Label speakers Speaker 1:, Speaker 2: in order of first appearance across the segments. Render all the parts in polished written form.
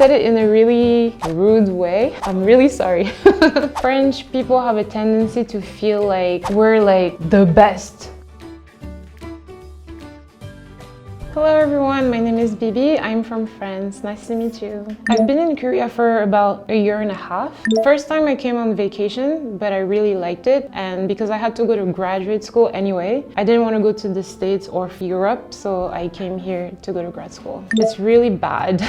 Speaker 1: said it in a really rude way. I'm really sorry. French people have a tendency to feel like we're like the best. Hello everyone, my name is Bibi. I'm from France. Nice to meet you. I've been in Korea for about a year and a half. First time I came on vacation, but I really liked it. And because I had to go to graduate school anyway, I didn't want to go to the States or Europe, so I came here to go to grad school. It's really bad.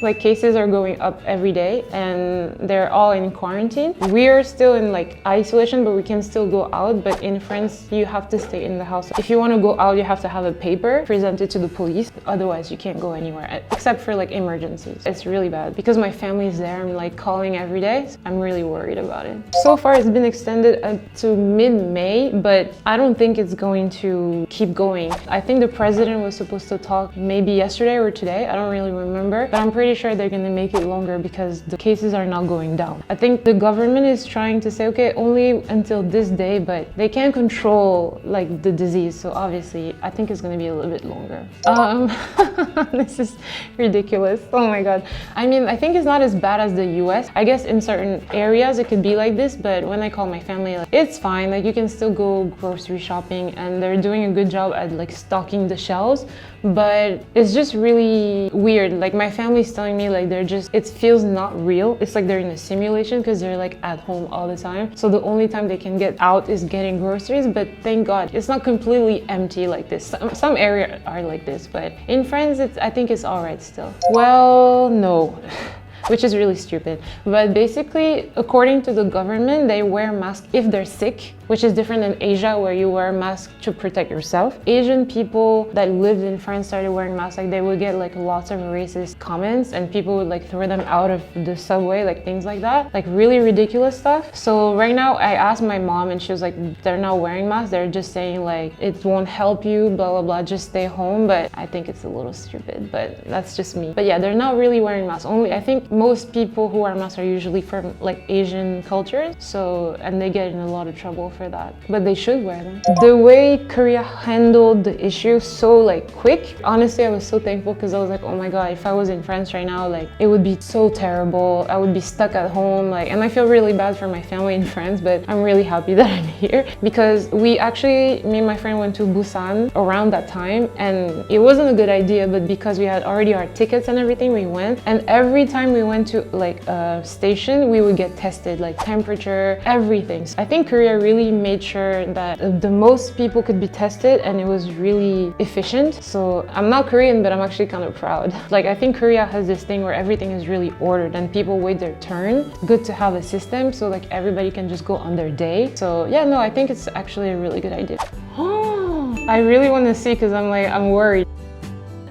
Speaker 1: Like cases are going up every day and they're all in quarantine. We're still in like isolation, but we can still go out. But in France, you have to stay in the house. If you want to go out, you have to have a paper presented to the police, otherwise you can't go anywhere except for like emergencies. It's really bad because my family is there. I'm like calling every day. So I'm really worried about it. So far it's been extended to mid-May, but I don't think it's going to keep going. I think the president was supposed to talk maybe yesterday or today. I don't really remember, but I'm pretty sure they're going to make it longer because the cases are not going down. I think the government is trying to say, okay, only until this day, but they can't control like the disease. So obviously I think it's going to be a little bit longer. This is ridiculous. Oh my god. I mean, I think it's not as bad as the US. I guess in certain areas it could be like this, but when I call my family, like, it's fine. Like you can still go grocery shopping and they're doing a good job at like stocking the shelves, but it's just really weird. Like my family's telling me like it feels not real. It's like they're in a simulation because they're like at home all the time. So the only time they can get out is getting groceries, but thank God it's not completely empty like this. Some areas are like this, but in France I think it's all right still. Well, no. Which is really stupid. But basically, according to the government, they wear masks if they're sick, which is different than Asia where you wear a mask to protect yourself. Asian people that lived in France started wearing masks, like they would get like lots of racist comments and people would like throw them out of the subway, like things like that, like really ridiculous stuff. So right now I asked my mom and she was like, they're not wearing masks, they're just saying like it won't help you, blah blah blah, just stay home. But I think it's a little stupid, but that's just me. But yeah, they're not really wearing masks. Only I think most people who wear masks are usually from like Asian cultures, so and they get in a lot of trouble for that, but they should wear them. The way Korea handled the issue so like quick, honestly I was so thankful because I was like, oh my god, if I was in France right now, like it would be so terrible. I would be stuck at home, like, and I feel really bad for my family in France, but I'm really happy that I'm here because me and my friend went to Busan around that time and it wasn't a good idea, but because we had already our tickets and everything, we went, and every time we went to like a station we would get tested, like temperature, everything. So I think Korea really made sure that the most people could be tested and it was really efficient. So I'm not Korean, but I'm actually kind of proud. Like I think Korea has this thing where everything is really ordered and people wait their turn. Good to have a system so like everybody can just go on their day. So yeah, no, I think it's actually a really good idea. I really want to see because I'm worried.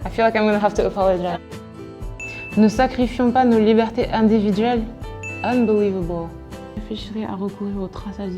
Speaker 1: I feel like I'm gonna have to apologize. Ne sacrifions pas nos libertés individuelles. Unbelievable. Réfléchirez à recourir aux traçages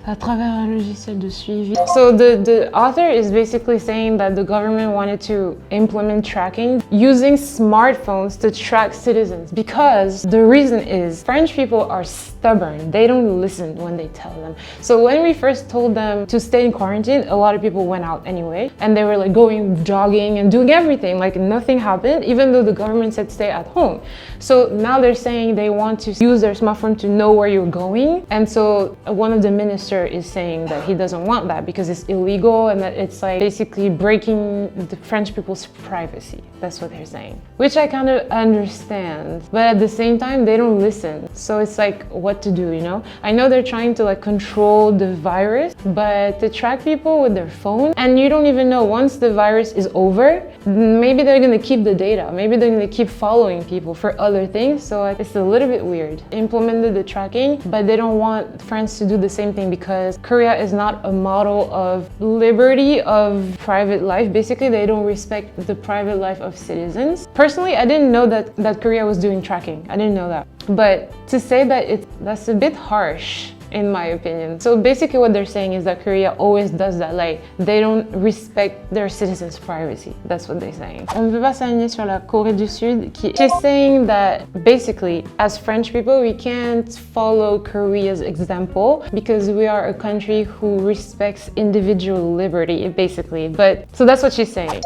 Speaker 1: à travers un logiciel de suivi. So the author is basically saying that the government wanted to implement tracking using smartphones to track citizens because the reason is French people are stubborn. They don't listen when they tell them. So when we first told them to stay in quarantine, a lot of people went out anyway and they were like going jogging and doing everything like nothing happened, even though the government said stay at home. So now they're saying they want to use their smartphone to know where you're going, and so one of the ministers is saying that he doesn't want that because it's illegal and that it's like basically breaking the French people's privacy. That's what they're saying, which I kind of understand, but at the same time they don't listen. So it's like what to do, you know? I know they're trying to like control the virus, but to track people with their phone, and you don't even know once the virus is over, maybe they're gonna keep the data, maybe they're gonna keep following people for other things. So it's a little bit weird. Implemented the tracking, but they don't want France to do the same thing because Korea is not a model of liberty of private life. Basically, they don't respect the private life of citizens. Personally, I didn't know that Korea was doing tracking. I didn't know that. But to say that that's a bit harsh. in my opinion. So basically what they're saying is that Korea always does that, like they don't respect their citizens' privacy. That's what they're saying. On ne peut pas s'aligner sur la Corée du Sud qui... She's saying that basically as French people we can't follow Korea's example because we are a country who respects individual liberty basically. But so that's what she's saying.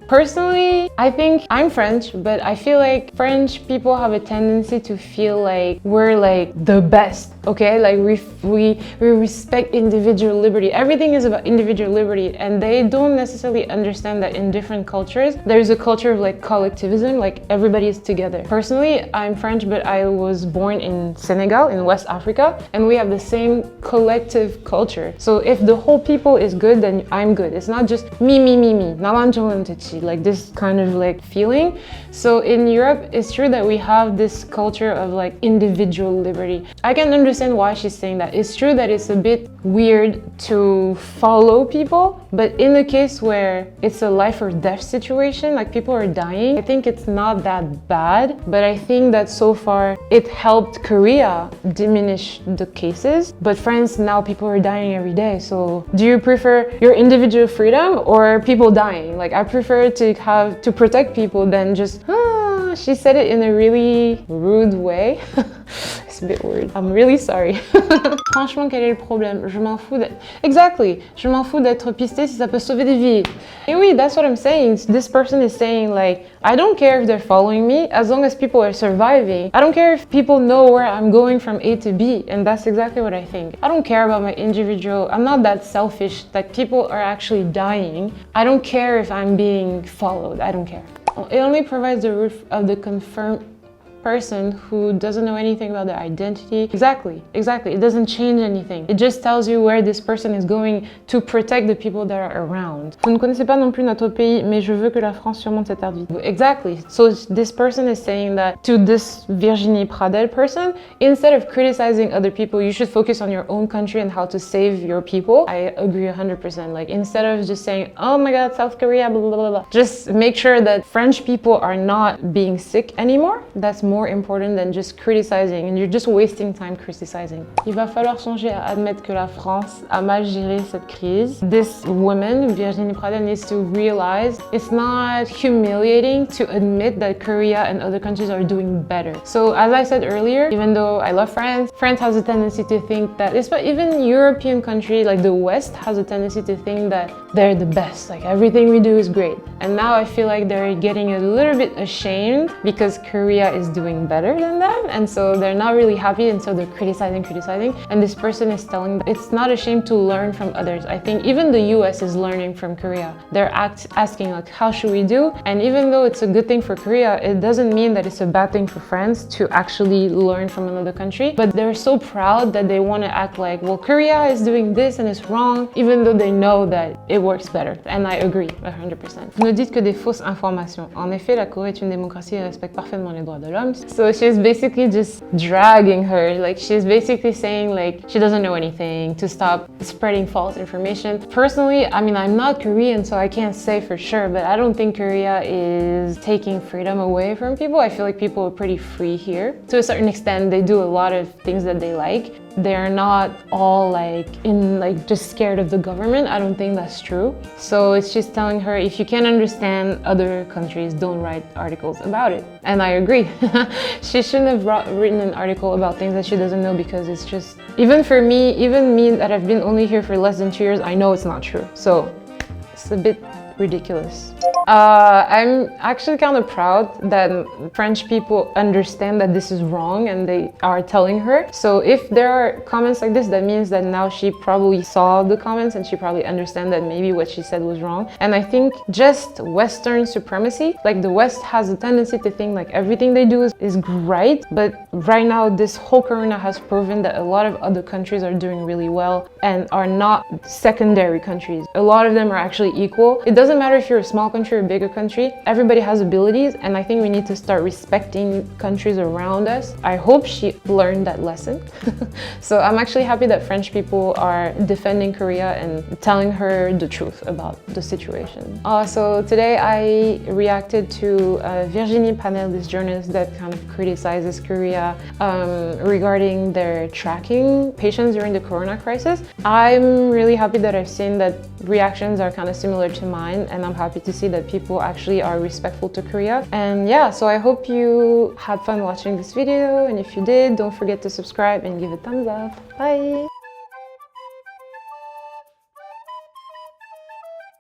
Speaker 1: Personally, I think I'm French, but I feel like French people have a tendency to feel like we're like the best, okay? Like we respect individual liberty. Everything is about individual liberty, and they don't necessarily understand that in different cultures there's a culture of like collectivism, like everybody is together. Personally, I'm French, but I was born in Senegal in West Africa, and we have the same collective culture. So if the whole people is good, then I'm good. It's not just me, 나만 좋으면 되지, like this kind of like feeling. So in Europe, it's true that we have this culture of like individual liberty. I can understand why she's saying that. It's true that it's a bit weird to follow people, but in the case where it's a life or death situation, like people are dying, I think it's not that bad. But I think that so far it helped Korea diminish the cases. But France, now people are dying every day. So do you prefer your individual freedom or people dying? Like I prefer to protect people than just, she said it in a really rude way. It's a bit weird. I'm really sorry. Franchement, quel est le problème? Je m'en fous d'être... Exactly. Je m'en fous d'être pisté si ça peut sauver des vies. And oui, that's what I'm saying. This person is saying like, I don't care if they're following me as long as people are surviving. I don't care if people know where I'm going from A to B. And that's exactly what I think. I don't care about my individual... I'm not that selfish that people are actually dying. I don't care if I'm being followed. I don't care. It only provides the roof of the confirmed person who doesn't know anything about their identity. Exactly. It doesn't change anything. It just tells you where this person is going to protect the people that are around. Vous ne connaissez pas non plus notre pays, mais je veux que la France surmonte cette ardue. Exactly. So this person is saying that to this Virginie Pradel person, instead of criticizing other people, you should focus on your own country and how to save your people. I agree 100%. Like instead of just saying, oh my God, South Korea, blah, blah, blah, blah. Just make sure that French people are not being sick anymore. That's more important than just criticizing, and you're just wasting time criticizing. Il va falloir songer à admettre que la France a mal géré cette crise. This woman, Virginie Pradel, needs to realize it's not humiliating to admit that Korea and other countries are doing better. So as I said earlier, even though I love France, France has a tendency to think that, even European country like the West has a tendency to think that they're the best, like everything we do is great. And now I feel like they're getting a little bit ashamed because Korea is doing better than them, and so they're not really happy, and so they're criticizing. And this person is telling them it's not a shame to learn from others. I think even the US is learning from Korea. They're asking like, how should we do? And even though it's a good thing for Korea, it doesn't mean that it's a bad thing for France to actually learn from another country. But they're so proud that they want to act like, well, Korea is doing this and it's wrong, even though they know that it works better. And I agree 100%. Vous ne dites que des fausses informations. En effet, la Corée est une démocratie et respecte parfaitement les droits de l'homme. So she's basically just dragging her. Like she's basically saying like she doesn't know anything, to stop spreading false information. Personally, I mean, I'm not Korean, so I can't say for sure, but I don't think Korea is taking freedom away from people. I feel like people are pretty free here. To a certain extent, they do a lot of things that they like. They're not all like just scared of the government. I don't think that's true. So it's just telling her, if you can't understand other countries, don't write articles about it. And I agree. She shouldn't have written an article about things that she doesn't know, because it's just, even for me, even me that have been only here for less than 2 years, I know it's not true. So it's a bit ridiculous. I'm actually kind of proud that French people understand that this is wrong and they are telling her. So if there are comments like this, that means that now she probably saw the comments and she probably understands that maybe what she said was wrong. And I think just Western supremacy, like the West has a tendency to think like everything they do is great, but right now this whole corona has proven that a lot of other countries are doing really well and are not secondary countries. A lot of them are actually equal. It doesn't matter if you're a small country country or bigger country, everybody has abilities, and I think we need to start respecting countries around us. I hope she learned that lesson. So I'm actually happy that French people are defending Korea and telling her the truth about the situation. So today I reacted to Virginie Panel, this journalist that kind of criticizes Korea regarding their tracking patients during the corona crisis. I'm really happy that I've seen that reactions are kind of similar to mine, and I'm happy to see that people actually are respectful to Korea. And yeah, so I hope you had fun watching this video, and if you did, don't forget to subscribe and give it a thumbs up. Bye!